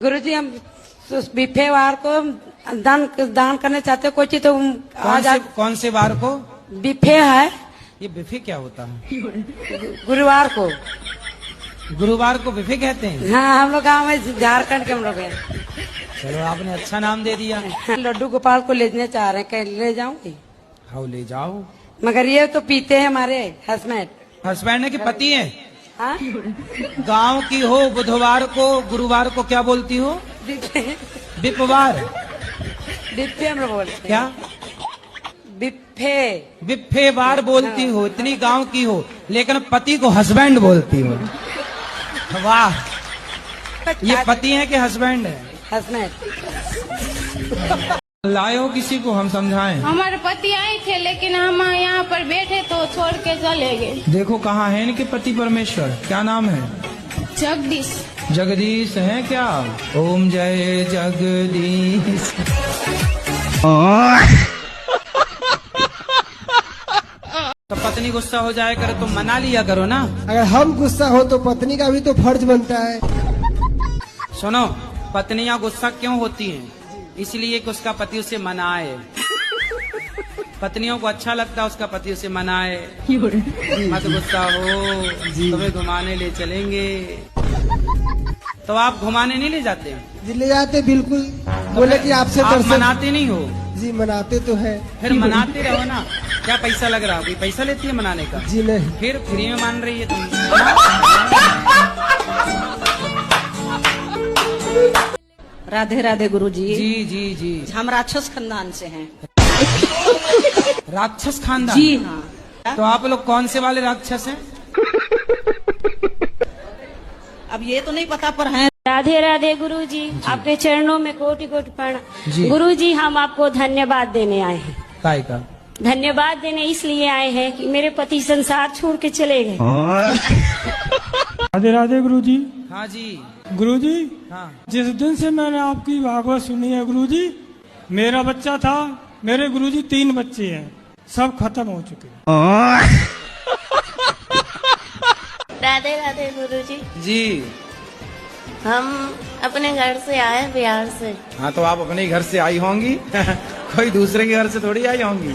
गुरुजी हम बिफे वार को दान करने चाहते, कोई चीज तो कौन से वार को? बिफे है। ये बिफे क्या होता है? गुरुवार को। गुरुवार को बिफे कहते हैं? हाँ, हम लोग गाँव में झारखंड के हम लोग हैं। चलो आपने अच्छा नाम दे दिया। लड्डू गोपाल को लेने चाह रहे हैं, क्या ले जाऊंगी? हाँ ले जाओ। मगर ये तो पीते हैं हमारे हस्बैंड। हस्बैंड है कि पति है? हाँ? गांव की हो, बुधवार को गुरुवार को क्या बोलती हो? बिपवार। बिफे हम लोग बोलते हैं। क्या? बिफे। बिफे वार बोलती हो, इतनी गांव की हो, लेकिन पति को हस्बैंड बोलती हो। वाह, ये पति है कि हस्बैंड है? हस्बैंड। लायो किसी को हम समझाएं। हमारे पति आए थे लेकिन हम यहाँ पर बैठे तो छोड़ के चले गए। देखो कहाँ है इनके पति परमेश्वर, क्या नाम है? जगदीश। जगदीश है क्या? ओम जय जगदीश। तो पत्नी गुस्सा हो जाए करे तो मना लिया करो ना। अगर हम गुस्सा हो तो पत्नी का भी तो फर्ज बनता है। सुनो, पत्नियां गुस्सा क्यों होती हैं? इसलिए कि उसका पति उसे मनाए। पत्नियों को अच्छा लगता है उसका पति उसे मनाए। मत गुस्सा हो, तुम्हें घुमाने ले चलेंगे। तो आप घुमाने नहीं ले जाते? जी ले जाते, बिल्कुल। बोले कि आपसे आप दर्शन। मनाते नहीं हो? जी मनाते तो है। फिर मनाते रहो ना। क्या पैसा लग रहा है? कोई पैसा लेती है मनाने का? जी नहीं। फिर फ्री में मान रही है तुम। राधे राधे गुरुजी। जी जी जी। हम राक्षस खानदान से हैं। राक्षस खानदान? जी हाँ। तो आप लोग कौन से वाले राक्षस हैं? अब ये तो नहीं पता पर हैं। राधे राधे गुरुजी, आपके चरणों में कोटि कोटि जी। प्रणाम। गुरुजी हम आपको धन्यवाद देने आए हैं। काय का? धन्यवाद देने इसलिए आए हैं कि मेरे पति संसार छोड़ के चले गए। राधे राधे गुरुजी। हाँ जी। गुरुजी, हाँ। जिस दिन से मैंने आपकी भागवत सुनी है गुरुजी, मेरा बच्चा था, मेरे गुरुजी 3 बच्चे हैं, सब खत्म हो चुके। राधे राधे गुरुजी। जी। हम अपने घर से आए बिहार से। हाँ तो आप अपने घर से आई होंगी। कोई दूसरे के घर से थोड़ी आई होंगी।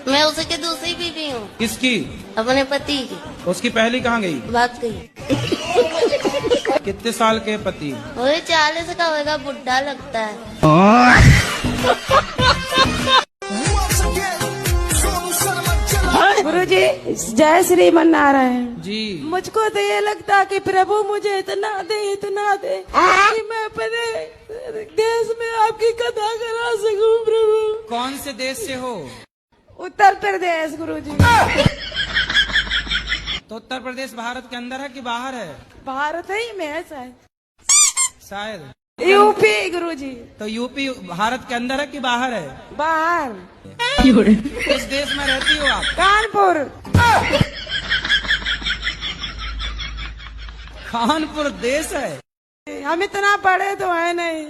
मैं उसकी दूसरी बीवी हूँ। किसकी? अपने पति की। उसकी पहली कहाँ गई? भाग गई। कितने साल के पति? वही 40 का होगा, बुढ़ा लगता है। गुरुजी जय श्री मन्नारायण जी। मुझको तो ये लगता कि प्रभु मुझे इतना दे कि मैं अपने देश में आपकी कथा करा सकूं प्रभु। कौन से देश से हो? उत्तर प्रदेश गुरुजी। तो उत्तर प्रदेश भारत के अंदर है कि बाहर है? भारत ही में है शायद। शायद यूपी गुरुजी। तो यूपी भारत के अंदर है कि बाहर है? बाहर। किस देश में रहती हो आप? कानपुर। कानपुर देश है? हम इतना पढ़े तो है नहीं।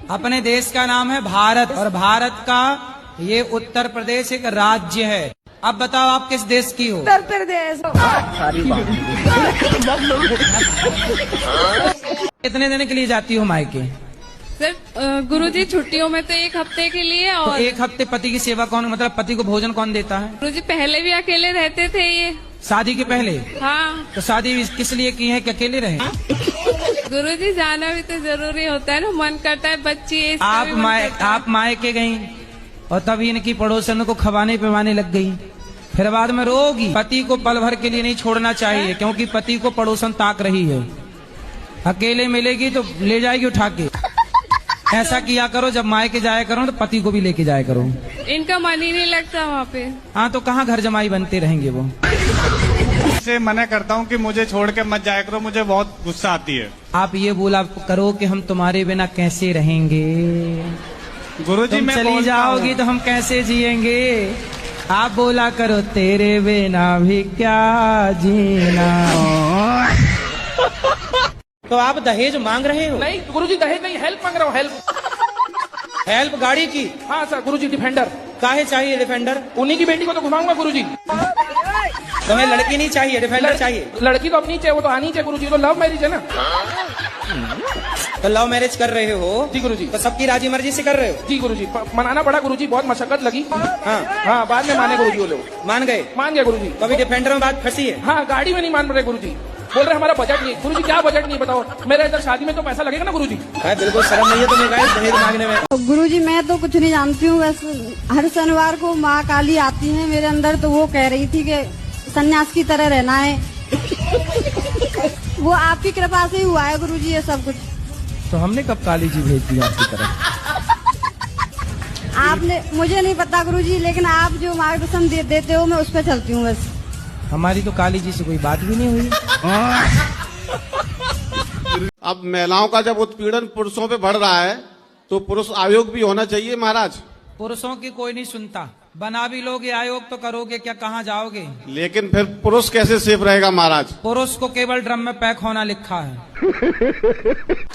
अपने देश का नाम है भारत, और भारत का ये उत्तर प्रदेश एक राज्य है। अब बताओ आप किस देश की हो? उत्तर प्रदेश। कितने दिन के लिए जाती हो मायके? सर गुरुजी छुट्टियों में तो 1 हफ्ते के लिए। तो और 1 हफ्ते पति की सेवा कौन, मतलब पति को भोजन कौन देता है? गुरुजी पहले भी अकेले रहते थे ये। शादी के पहले? हाँ। तो शादी किस लिए की है कि अकेले रहे? गुरुजी जाना भी तो जरूरी होता है ना, मन करता है बच्ची है। आप मायके गई और तभी इनकी पड़ोसन को खवाने पिवाने लग गई, फिर बाद में रोगी। पति को पल भर के लिए नहीं छोड़ना चाहिए, क्योंकि पति को पड़ोसन ताक रही है। अकेले मिलेगी तो ले जाएगी उठा के। ऐसा किया करो, जब मायके जाया करो तो पति को भी लेके जाया करो। इनका मन ही नहीं लगता वहाँ पे। हाँ तो कहाँ घर जमाई बनते रहेंगे वो। से मना करता हूँ कि मुझे छोड़ के मत जाया करो, मुझे बहुत गुस्सा आती है। आप ये बोला करो कि हम तुम्हारे बिना कैसे रहेंगे। गुरुजी तुम मैं चली जाओगी तो हम कैसे जिएंगे। आप बोला करो तेरे बिना भी क्या जीना। तो आप दहेज मांग रहे हो? नहीं गुरुजी दहेज नहीं, हेल्प मांग रहा हूँ। हेल्प। हेल्प गाड़ी की? हाँ सर गुरुजी। डिफेंडर। काहे चाहिए डिफेंडर? उन्हीं की बेटी को तो घुमाऊंगा गुरुजी। तुम्हें लड़की नहीं चाहिए, डिफेंडर चाहिए? लड़की तो अपनी चाहिए, वो तो आनी चाहिए गुरुजी, तो लव मैरिज है ना। तो लव मैरिज कर रहे हो जी गुरुजी। तो सबकी राजी मर्जी से कर रहे हो? जी गुरुजी, मनाना पड़ा गुरुजी, बहुत मशक्कत लगी। हाँ, बाद में माने गुरुजी, वो लोग मान गए? मान गए गुरुजी। तो अभी डिफेंडर में बात फंसी है। हाँ, गाड़ी में नहीं मान रहे गुरुजी, बोल रहे हमारा बजट नहीं। गुरुजी क्या बजट नहीं बताओ, मेरे इधर शादी में तो पैसा लगेगा ना गुरुजी। बिल्कुल शर्म नहीं है तुम्हें गाइस दहेज मांगने में? गुरुजी मैं तो कुछ नहीं जानती हूँ, बस हर शनिवार को माँ काली आती है मेरे अंदर, तो वो कह रही थी कि सन्यास की तरह रहना है। वो आपकी कृपा से ही हुआ है गुरुजी ये सब कुछ। तो हमने कब काली जी भेज दी आपकी तरफ? आपने, मुझे नहीं पता गुरुजी, लेकिन आप जो मार्गदर्शन देते हो मैं उस पर चलती हूँ बस। हमारी तो काली जी से कोई बात भी नहीं हुई। अब महिलाओं का जब उत्पीड़न पुरुषों पे बढ़ रहा है तो पुरुष आयोग भी होना चाहिए महाराज। पुरुषों की कोई नहीं सुनता, बना भी लोगे आयोग तो करोगे क्या, कहाँ जाओगे? लेकिन फिर पुरुष कैसे सेफ रहेगा महाराज? पुरुष को केवल ड्रम में पैक होना लिखा है।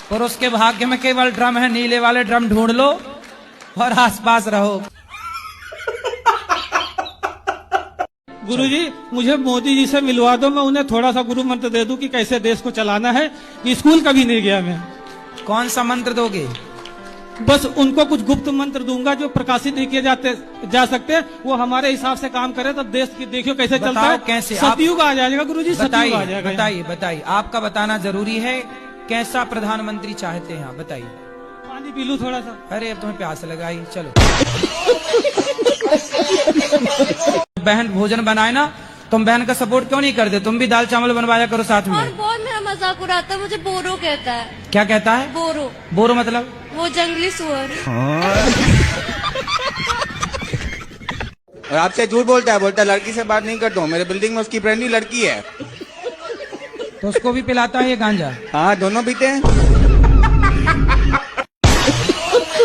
पुरुष के भाग्य में केवल ड्रम है, नीले वाले ड्रम ढूंढ लो और आसपास रहो। गुरुजी मुझे मोदी जी से मिलवा दो, मैं उन्हें थोड़ा सा गुरु मंत्र दे दूं कि कैसे देश को चलाना है। स्कूल कभी नहीं गया मैं। कौन सा मंत्र दोगे? बस उनको कुछ गुप्त मंत्र दूंगा जो प्रकाशित नहीं किए जा सकते, वो हमारे हिसाब से काम करे तो देश की देखियो कैसे चलता है। कैसे? सतयुग आ जाएगा गुरुजी, सतयुग आ जाएगा। बताइए, आपका बताना जरूरी है। कैसा प्रधानमंत्री चाहते हैं आप बताइए? पानी पी लूं थोड़ा सा। अरे अब तुम्हें प्यास लगाई, चलो। बहन भोजन बनाए ना, तुम बहन का सपोर्ट क्यों नहीं करते? तुम भी दाल चावल बनवाया करो साथ में। और बहुत मेरा मजाक उड़ाता है, मुझे बोरो कहता है। क्या कहता है? बोरो। बोरो मतलब? वो जंगली सुअर। और आपसे झूठ बोलता है लड़की से बात नहीं करता हूँ, मेरे बिल्डिंग में उसकी फ्रेंड ही लड़की है। तो उसको भी पिलाता है ये गांजा? हाँ, दोनों पीते हैं।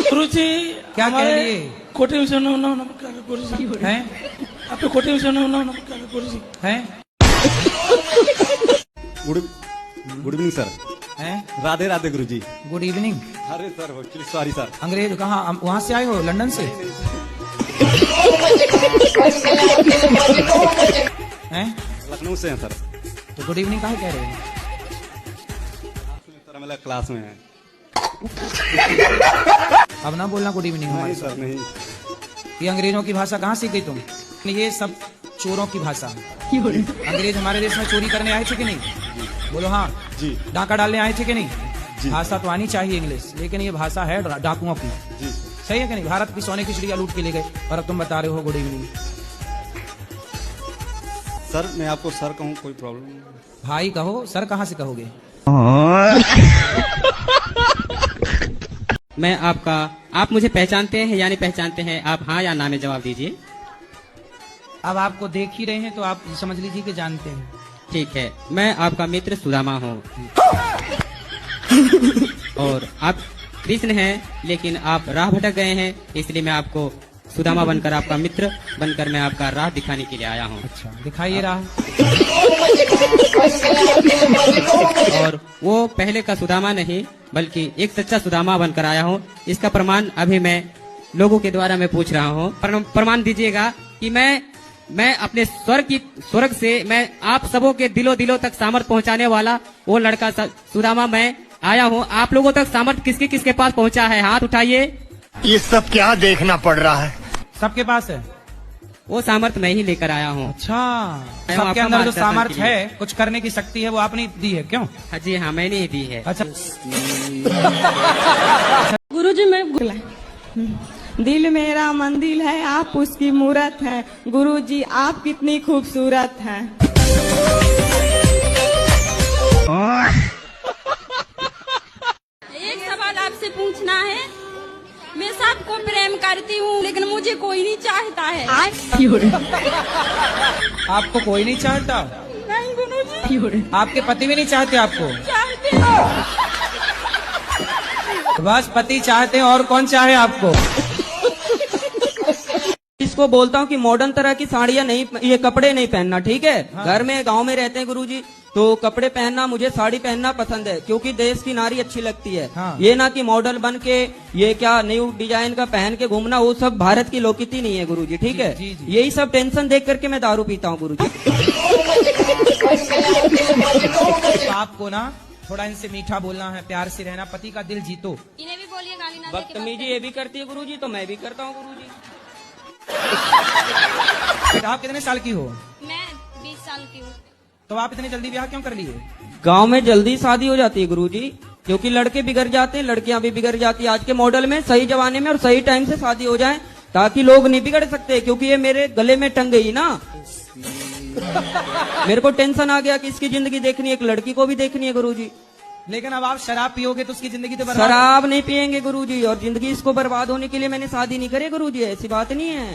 गुरुजी क्या कह रही है? कोटे में से गुरुजी हैं? आपके कोटे में से गुरुजी हैं? Good evening sir. हैं? राधे राधे गुरुजी। Good evening. अरे सर सॉरी सर। अंग्रेज कहाँ, वहाँ से आए हो? लंदन से? हैं? लखनऊ से हैं सर। तो गुड इवनिंग कहाँ कह रहे हैं? सर मेरा क्लास में है। अब ना बोलना गुड इवनिंग हमारे सर नहीं। ये अंग्रेजों की भाषा कहाँ सीखी तुम? ये सब चोरों की भाषा। अंग्रेज हमारे देश में चोरी करने आए थे कि नहीं? बोलो हाँ जी। डाका डालने आए थे कि नहीं? जी। भाषा तो आनी चाहिए इंग्लिश, लेकिन ये भाषा है डाकुओं की। जी सही है कि नहीं? भारत की सोने की चिड़िया लूट के ले गए और अब तुम बता रहे हो गुड इवनिंग। सर मैं आपको सर कहूँ कोई प्रॉब्लम नहीं? भाई कहो, सर कहाँ से कहोगे? मैं आपका, आप मुझे पहचानते हैं या नहीं पहचानते हैं? आप हाँ या ना में जवाब दीजिए। अब आपको देख ही रहे हैं तो आप समझ लीजिए कि जानते हैं। ठीक है, मैं आपका मित्र सुदामा हूँ। और आप कृष्ण हैं, लेकिन आप राह भटक गए हैं, इसलिए मैं आपको सुदामा बनकर, आपका मित्र बनकर मैं आपका राह दिखाने के लिए आया हूँ। अच्छा दिखाइए राह। और वो पहले का सुदामा नहीं बल्कि एक सच्चा सुदामा बनकर आया हूँ। इसका प्रमाण अभी मैं लोगों के द्वारा मैं पूछ रहा हूँ। प्रमाण दीजिएगा कि मैं अपने स्वर्ग से मैं आप सबों के दिलों तक सामर्थ्य पहुँचाने वाला वो लड़का सुदामा मैं आया हूँ। आप लोगों तक सामर्थ्य किसके पास पहुँचा है? हाथ उठाइए। ये सब क्या देखना पड़ रहा है? सबके पास है वो सामर्थ्य, मैं ही लेकर आया हूँ। अच्छा, सबके अंदर जो सामर्थ्य है, कुछ करने की शक्ति है, वो आपने दी है क्यों? हाँ जी हाँ, मैंने ही दी है। अच्छा गुरुजी मैं दिल मेरा मंदिर है, आप उसकी मूरत है। गुरुजी आप कितनी खूबसूरत हैं। एक सवाल आपसे पूछना है। मैं सबको प्रेम करती हूँ, लेकिन मुझे कोई नहीं चाहता है। आपको कोई नहीं चाहता? नहीं गुरुजी। आपके पति भी नहीं चाहते आपको? चाहते हैं। बस पति चाहते हैं, और कौन चाहे आपको? इसको बोलता हूँ कि मॉडर्न तरह की साड़ियाँ नहीं, ये कपड़े नहीं पहनना, ठीक है? हाँ। घर में गांव में रहते हैं गुरुजी, तो कपड़े पहनना, मुझे साड़ी पहनना पसंद है क्योंकि देश की नारी अच्छी लगती है। हाँ। ये ना कि मॉडल बन के ये क्या न्यू डिजाइन का पहन के घूमना, वो सब भारत की लोकगीति नहीं है गुरुजी, ठीक है? यही सब टेंशन देख करके मैं दारू पीता हूँ गुरुजी। आपको ना थोड़ा इनसे मीठा बोलना है, प्यार से रहना, पति का दिल जीतो। इन्हें भी बोलिए गाली ना दे के बात बदतमीजी ये भी करती है गुरुजी, तो मैं भी करता हूँ गुरुजी। बेटा आप कितने साल की हो? करें। मैं 20 साल की हूँ। तो आप इतनी जल्दी ब्याह क्यों कर लिए? गांव में जल्दी शादी हो जाती है गुरुजी, क्योंकि लड़के बिगड़ जाते हैं, लड़कियां भी बिगड़ जाती है। आज के मॉडल में सही जमाने में और सही टाइम से शादी हो जाए, ताकि लोग नहीं बिगड़ सकते। क्योंकि ये मेरे गले में टंग गई ना, मेरे को टेंशन आ गया कि इसकी जिंदगी देखनी है, एक लड़की को भी देखनी है गुरुजी। लेकिन अब आप शराब पियोगे तो उसकी जिंदगी तो बर्बाद। शराब नहीं पियेंगे गुरुजी, और जिंदगी इसको बर्बाद होने के लिए मैंने शादी नहीं करी गुरुजी, ऐसी बात नहीं है।